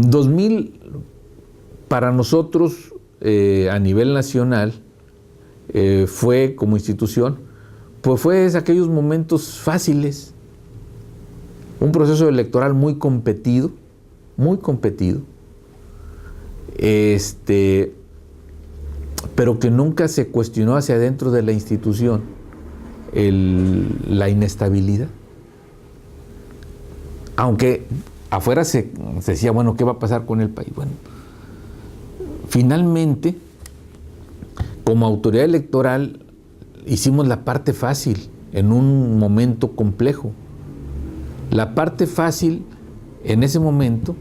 2000, para nosotros, a nivel nacional, fue como institución, pues fue aquellos momentos fáciles, un proceso electoral muy competido, pero que nunca se cuestionó hacia adentro de la institución la inestabilidad. Aunque afuera se decía, bueno, ¿qué va a pasar con el país? Bueno, finalmente, como autoridad electoral, hicimos la parte fácil en un momento complejo. La parte fácil en ese momento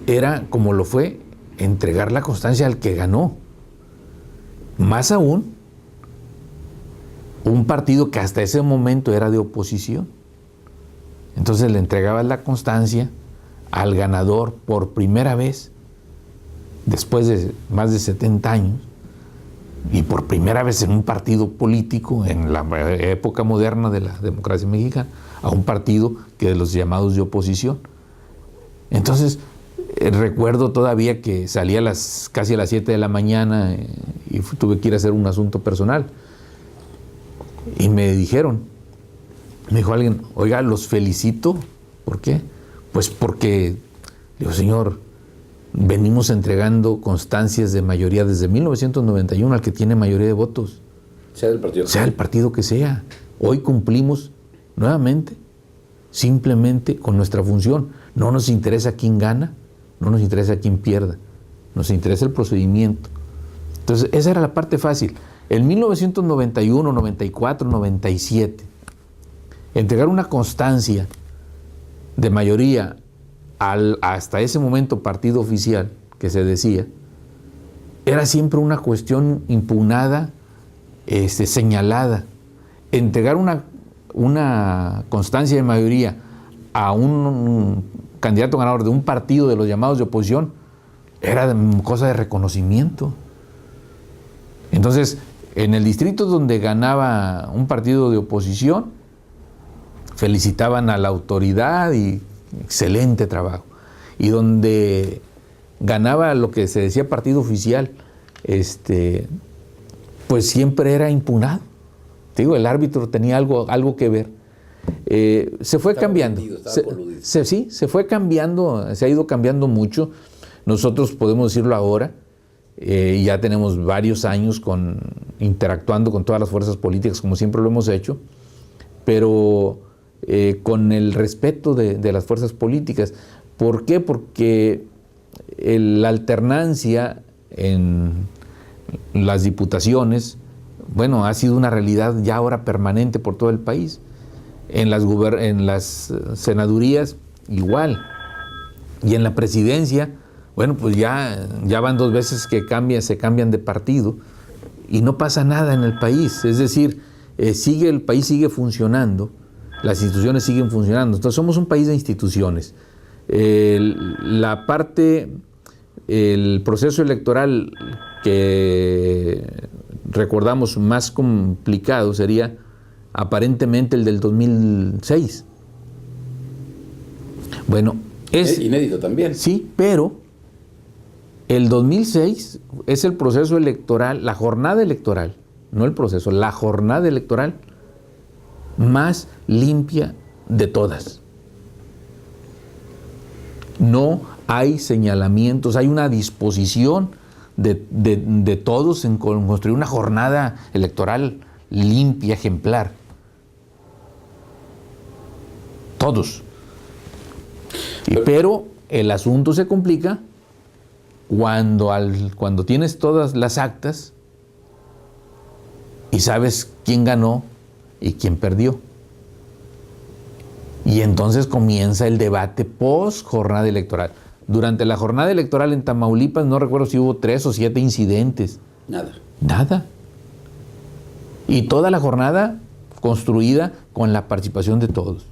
era, como lo fue, entregar la constancia al que ganó. Más aún, un partido que hasta ese momento era de oposición. Entonces le entregabas la constancia al ganador por primera vez, después de más de 70 años, y por primera vez en un partido político, en la época moderna de la democracia mexicana, a un partido que de los llamados de oposición. Entonces, recuerdo todavía que salía casi a las 7 de la mañana y tuve que ir a hacer un asunto personal. Y me dijo alguien, oiga, los felicito. ¿Por qué? Pues porque, digo, señor, venimos entregando constancias de mayoría desde 1991 al que tiene mayoría de votos. Sea del partido. Sea el partido que sea. Hoy cumplimos nuevamente, simplemente con nuestra función. No nos interesa quién gana, no nos interesa quién pierda, nos interesa el procedimiento. Entonces, esa era la parte fácil. En 1991, 94, 97, entregar una constancia de mayoría al hasta ese momento partido oficial, que se decía, era siempre una cuestión impugnada, señalada. Entregar una constancia de mayoría a un candidato ganador de un partido de los llamados de oposición era cosa de reconocimiento. Entonces, en el distrito donde ganaba un partido de oposición, felicitaban a la autoridad y excelente trabajo. Y donde ganaba lo que se decía partido oficial, pues siempre era impugnado. Te digo, el árbitro tenía algo que ver. Se fue cambiando. Se fue cambiando, se ha ido cambiando mucho. Nosotros podemos decirlo ahora, ya tenemos varios años interactuando con todas las fuerzas políticas, como siempre lo hemos hecho, pero con el respeto de las fuerzas políticas. ¿Por qué? Porque la alternancia en las diputaciones, bueno, ha sido una realidad ya ahora permanente por todo el país. En las senadurías, igual. Y en la presidencia, bueno, pues ya van 2 veces que se cambian de partido y no pasa nada en el país. Es decir, el país sigue funcionando, las instituciones siguen funcionando. Entonces somos un país de instituciones. El proceso electoral que recordamos más complicado sería aparentemente el del 2006. Bueno, es inédito también. Sí, pero el 2006 es el proceso electoral, la jornada electoral, no el proceso, la jornada electoral más limpia de todas. No hay señalamientos, hay una disposición de todos en construir una jornada electoral limpia, ejemplar. Todos. Pero el asunto se complica cuando tienes todas las actas y sabes quién ganó y quién perdió. Y entonces comienza el debate post jornada electoral. Durante la jornada electoral en Tamaulipas no recuerdo si hubo 3 o 7 incidentes. Nada. Y toda la jornada construida con la participación de todos.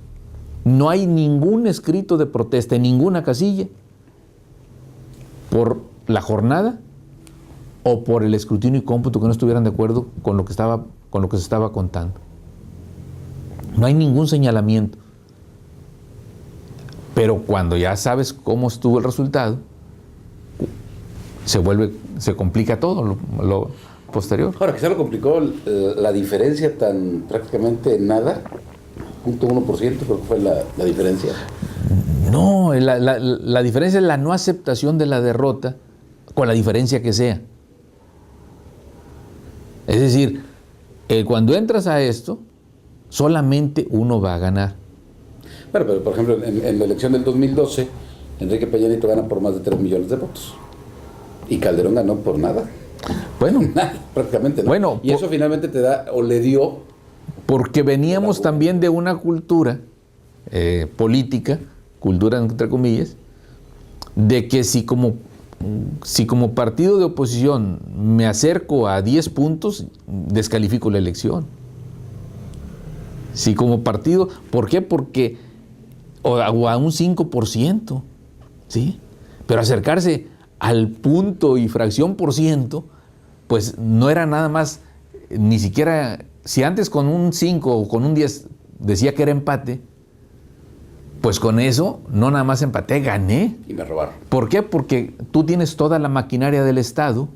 No hay ningún escrito de protesta en ninguna casilla por la jornada o por el escrutinio y cómputo que no estuvieran de acuerdo con lo que se estaba contando. No hay ningún señalamiento. Pero cuando ya sabes cómo estuvo el resultado, se complica todo lo posterior. Ahora, quizá lo complicó la diferencia tan prácticamente nada, 0.1%, creo que fue la diferencia. No, la diferencia es la no aceptación de la derrota con la diferencia que sea. Es decir, cuando entras a esto, solamente uno va a ganar. Bueno, pero por ejemplo, en la elección del 2012, Enrique Peña Nieto gana por más de 3 millones de votos. Y Calderón ganó por nada. Bueno, nada, prácticamente, ¿no? Bueno, y eso finalmente te da, o le dio... Porque veníamos también de una cultura política, cultura entre comillas, de que si como partido de oposición me acerco a 10 puntos, descalifico la elección. Si como partido, ¿por qué? Porque, o a un 5%, ¿sí? Pero acercarse al punto y fracción por ciento, pues no era nada más, ni siquiera, si antes con un 5 o con un 10 decía que era empate, pues con eso no nada más empaté, gané. Y me robaron. ¿Por qué? Porque tú tienes toda la maquinaria del Estado,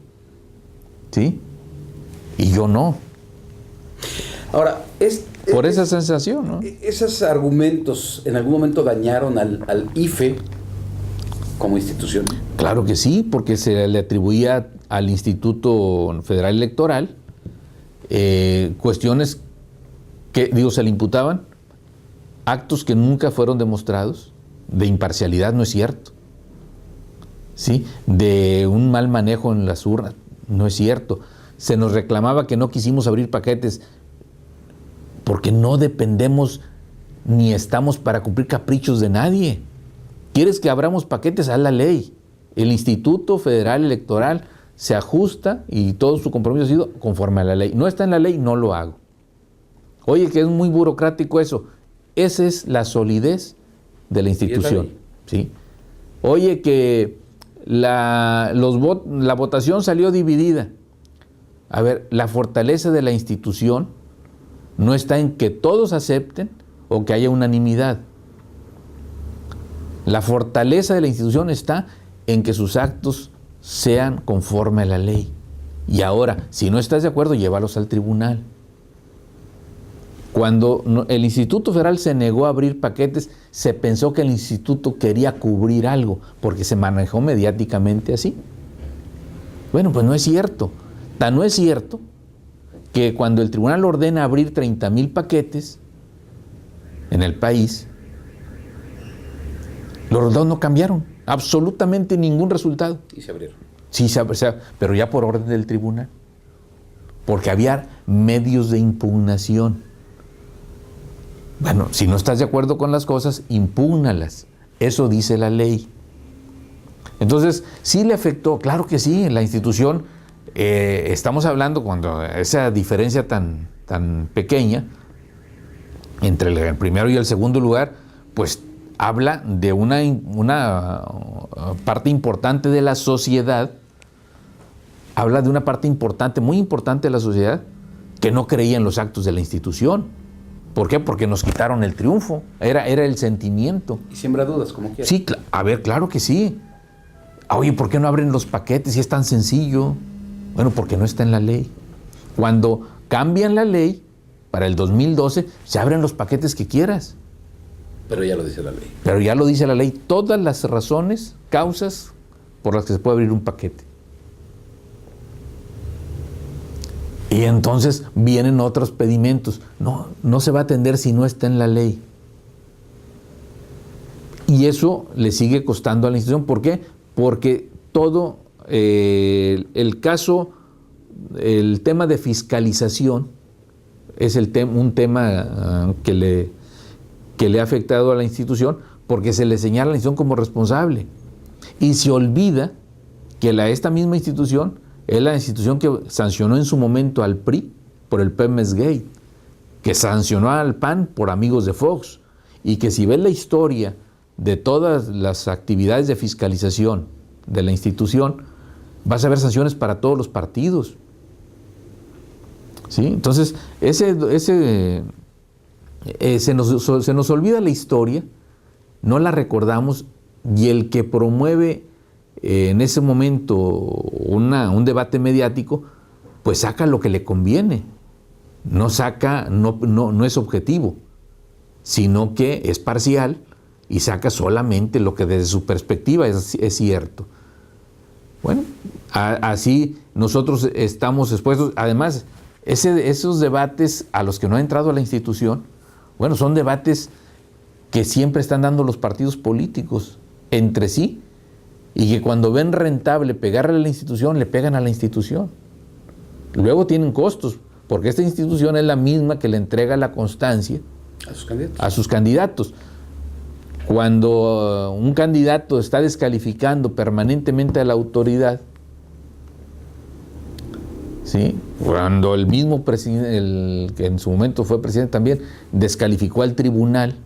¿sí? Y yo no. Ahora, por esa sensación, ¿no? ¿Esos argumentos en algún momento dañaron al IFE como institución? Claro que sí, porque se le atribuía al Instituto Federal Electoral cuestiones que, se le imputaban actos que nunca fueron demostrados, de imparcialidad, no es cierto, ¿sí? De un mal manejo en las urnas, no es cierto. Se nos reclamaba que no quisimos abrir paquetes porque no dependemos ni estamos para cumplir caprichos de nadie. ¿Quieres que abramos paquetes? Haz la ley. El Instituto Federal Electoral se ajusta y todo su compromiso ha sido conforme a la ley. No está en la ley, no lo hago. Oye, que es muy burocrático eso. Esa es la solidez de la institución. ¿Sí? Oye, que la votación salió dividida. A ver, la fortaleza de la institución no está en que todos acepten o que haya unanimidad. La fortaleza de la institución está en que sus actos sean conforme a la ley. Y ahora, si no estás de acuerdo, llévalos al tribunal. Cuando el Instituto Federal se negó a abrir paquetes, se pensó que el instituto quería cubrir algo, porque se manejó mediáticamente así. Bueno, pues no es cierto. Tan no es cierto que cuando el tribunal ordena abrir 30,000 paquetes en el país, los resultados no cambiaron, absolutamente ningún resultado. Y se abrieron. Sí, pero ya por orden del tribunal, porque había medios de impugnación. Bueno, si no estás de acuerdo con las cosas, impúgnalas. Eso dice la ley. Entonces, ¿sí le afectó? Claro que sí, la institución, estamos hablando cuando esa diferencia tan pequeña entre el primero y el segundo lugar, pues habla de una parte importante de la sociedad, habla de una parte importante, muy importante de la sociedad, que no creía en los actos de la institución. ¿Por qué? Porque nos quitaron el triunfo, era el sentimiento. Y siembra dudas, como quieras. Sí, a ver, claro que sí. Oye, ¿por qué no abren los paquetes si es tan sencillo? Bueno, porque no está en la ley. Cuando cambian la ley, para el 2012, se abren los paquetes que quieras. Pero ya lo dice la ley. Pero ya lo dice la ley, todas las razones, causas por las que se puede abrir un paquete. Y entonces vienen otros pedimentos. No se va a atender si no está en la ley. Y eso le sigue costando a la institución. ¿Por qué? Porque todo el caso, el tema de fiscalización es un tema que le ha afectado a la institución, porque se le señala a la institución como responsable. Y se olvida que esta misma institución es la institución que sancionó en su momento al PRI por el Pemex Gate, que sancionó al PAN por amigos de Fox, y que si ves la historia de todas las actividades de fiscalización de la institución, vas a ver sanciones para todos los partidos. ¿Sí? Entonces, se nos olvida la historia no la recordamos, y el que promueve en ese momento un debate mediático, pues saca lo que le conviene, no es objetivo, sino que es parcial y saca solamente lo que desde su perspectiva es cierto. Bueno, así nosotros estamos expuestos. Además, esos debates a los que no ha entrado la institución, bueno, son debates que siempre están dando los partidos políticos entre sí, y que cuando ven rentable pegarle a la institución, le pegan a la institución. Luego tienen costos, porque esta institución es la misma que le entrega la constancia a sus candidatos. Cuando un candidato está descalificando permanentemente a la autoridad, ¿sí? Cuando el mismo presidente, el que en su momento fue presidente también, descalificó al tribunal,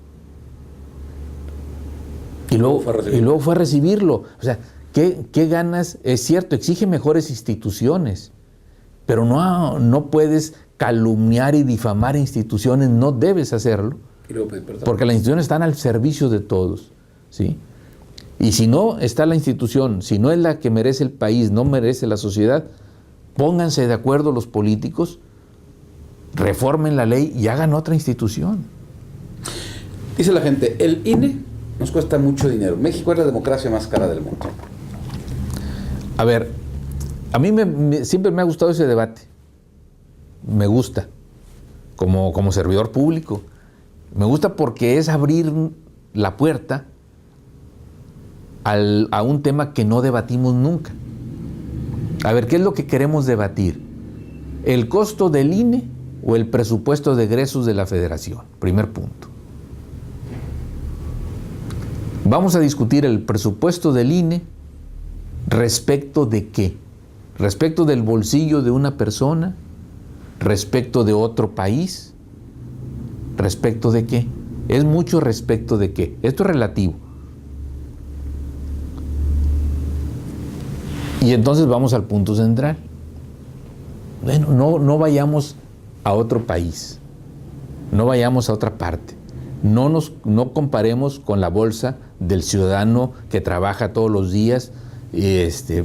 y luego fue a recibirlo. O sea, ¿qué ganas? Es cierto, exige mejores instituciones, pero no puedes calumniar y difamar instituciones, no debes hacerlo, porque las instituciones están al servicio de todos, ¿sí? Y si no está la institución, si no es la que merece el país, no merece la sociedad, pónganse de acuerdo los políticos, reformen la ley y hagan otra institución. Dice la gente, el INE nos cuesta mucho dinero. México es la democracia más cara del mundo. A ver, a mí siempre me ha gustado ese debate. Me gusta, como servidor público. Me gusta porque es abrir la puerta a un tema que no debatimos nunca. A ver, ¿qué es lo que queremos debatir? ¿El costo del INE o el presupuesto de egresos de la Federación? Primer punto. Vamos a discutir el presupuesto del INE respecto de qué. Respecto del bolsillo de una persona, respecto de otro país, respecto de qué. Es mucho respecto de qué. Esto es relativo. Y entonces vamos al punto central. Bueno, no vayamos a otro país, no vayamos a otra parte. No comparemos con la bolsa del ciudadano que trabaja todos los días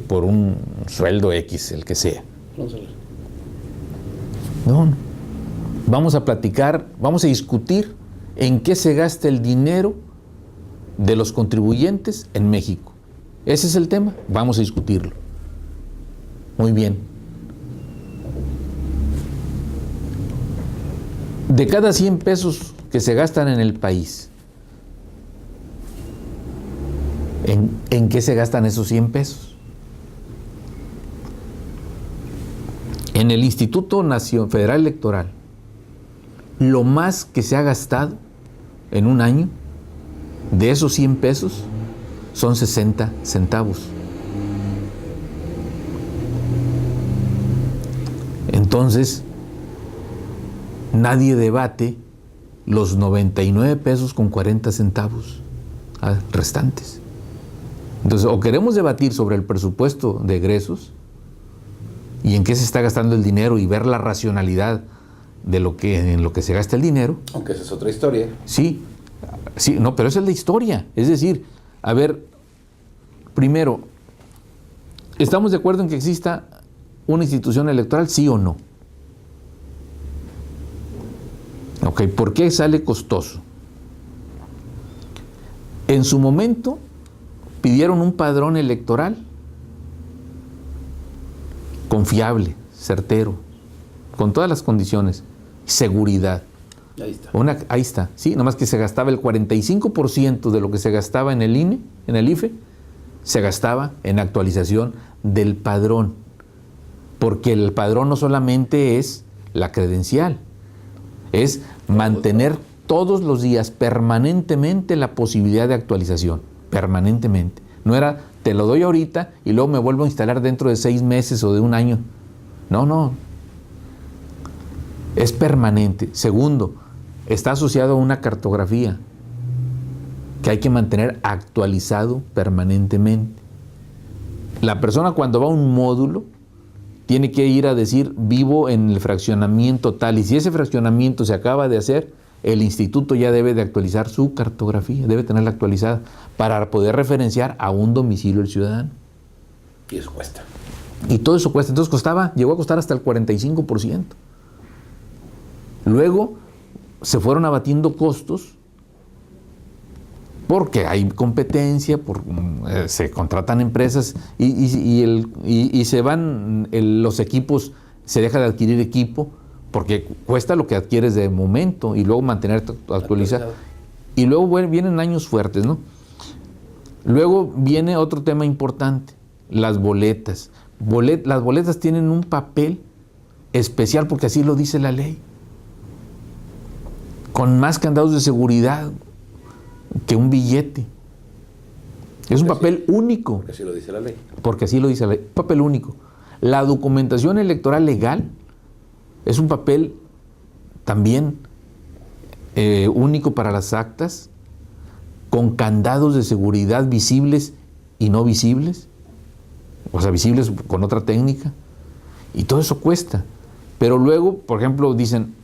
por un sueldo X, el que sea. No. Vamos a platicar, vamos a discutir en qué se gasta el dinero de los contribuyentes en México. Ese es el tema, vamos a discutirlo. Muy bien. De cada 100 pesos que se gastan en el país, ¿en qué se gastan esos 100 pesos? En el Instituto Federal Electoral, lo más que se ha gastado en un año de esos 100 pesos son 60 centavos. Entonces, nadie debate los 99 pesos con 40 centavos restantes. Entonces, o queremos debatir sobre el presupuesto de egresos y en qué se está gastando el dinero y ver la racionalidad de en lo que se gasta el dinero. Aunque esa es otra historia. Sí, no, pero esa es la historia. Es decir, a ver, primero, ¿estamos de acuerdo en que exista una institución electoral, sí o no? Ok, ¿por qué sale costoso? En su momento pidieron un padrón electoral confiable, certero, con todas las condiciones, seguridad. Ahí está. Ahí está, sí, nomás que se gastaba el 45% de lo que se gastaba en el INE, en el IFE, se gastaba en actualización del padrón, porque el padrón no solamente es la credencial, es mantener todos los días permanentemente la posibilidad de actualización, permanentemente. No era, te lo doy ahorita y luego me vuelvo a instalar dentro de 6 meses o de un año. No. Es permanente. Segundo, está asociado a una cartografía que hay que mantener actualizado permanentemente. La persona cuando va a un módulo tiene que ir a decir, vivo en el fraccionamiento tal, y si ese fraccionamiento se acaba de hacer, el instituto ya debe de actualizar su cartografía, debe tenerla actualizada para poder referenciar a un domicilio del ciudadano. Y eso cuesta. Y todo eso cuesta. Entonces llegó a costar hasta el 45%. Luego se fueron abatiendo costos porque hay competencia, se contratan empresas y se van los equipos, se deja de adquirir equipo porque cuesta lo que adquieres de momento y luego mantener actualizado. Y luego vienen años fuertes, ¿no? Luego viene otro tema importante, las boletas. Las boletas tienen un papel especial porque así lo dice la ley. Con más candados de seguridad que un billete. Es un papel único. Porque así lo dice la ley. Porque así lo dice la ley. Papel único. La documentación electoral legal es un papel también único para las actas, con candados de seguridad visibles y no visibles, o sea, visibles con otra técnica, y todo eso cuesta. Pero luego, por ejemplo, dicen,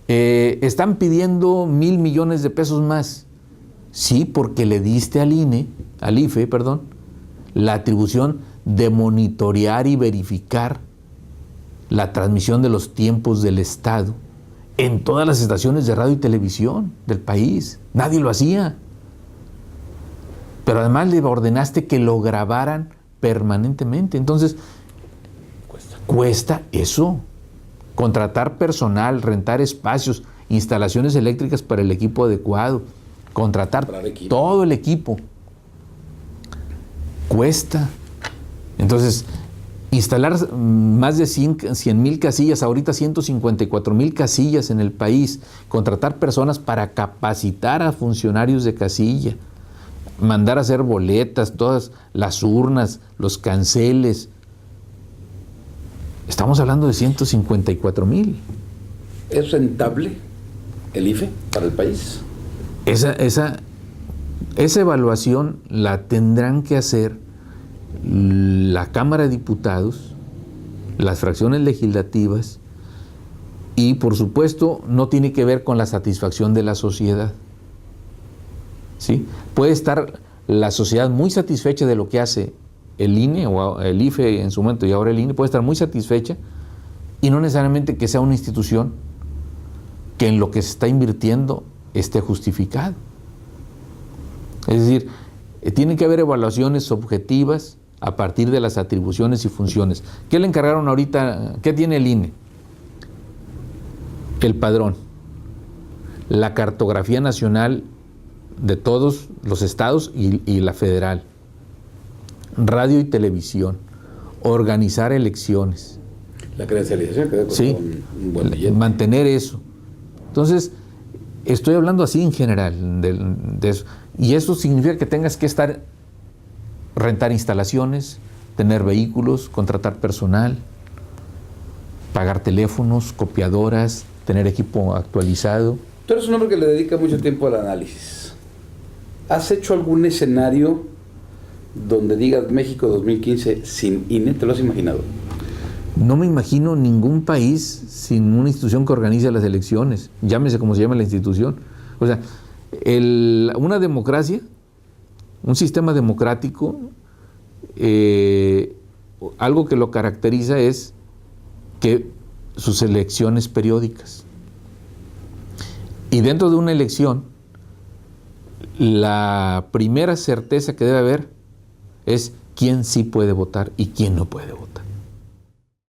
están pidiendo 1,000 millones de pesos más. Sí, porque le diste al IFE, la atribución de monitorear y verificar la transmisión de los tiempos del Estado en todas las estaciones de radio y televisión del país. Nadie lo hacía. Pero además le ordenaste que lo grabaran permanentemente. Entonces, cuesta eso. Contratar personal, rentar espacios, instalaciones eléctricas para el equipo adecuado, contratar todo el equipo. Cuesta. Entonces, instalar más de 100,000 casillas, ahorita 154,000 casillas en el país, contratar personas para capacitar a funcionarios de casilla, mandar a hacer boletas, todas las urnas, los canceles. Estamos hablando de 154,000. ¿Es rentable el IFE para el país? Esa evaluación la tendrán que hacer la Cámara de Diputados, las fracciones legislativas y, por supuesto, no tiene que ver con la satisfacción de la sociedad. ¿Sí? Puede estar la sociedad muy satisfecha de lo que hace el INE o el IFE en su momento y ahora el INE, puede estar muy satisfecha y no necesariamente que sea una institución que en lo que se está invirtiendo esté justificado. Es decir, tiene que haber evaluaciones objetivas a partir de las atribuciones y funciones. ¿Qué le encargaron ahorita? ¿Qué tiene el INE? El padrón, la cartografía nacional de todos los estados y la federal, radio y televisión, organizar elecciones. La credencialización que debe costar un buen billete. Mantener eso. Entonces, estoy hablando así en general de eso. Y eso significa que tengas que rentar instalaciones, tener vehículos, contratar personal, pagar teléfonos, copiadoras, tener equipo actualizado. Tú eres un hombre que le dedica mucho tiempo al análisis. ¿Has hecho algún escenario donde digas México 2015 sin INE? ¿Te lo has imaginado? No me imagino ningún país sin una institución que organice las elecciones, llámese como se llame la institución. O sea, una democracia, un sistema democrático, algo que lo caracteriza es que sus elecciones periódicas. Y dentro de una elección, la primera certeza que debe haber es quién sí puede votar y quién no puede votar.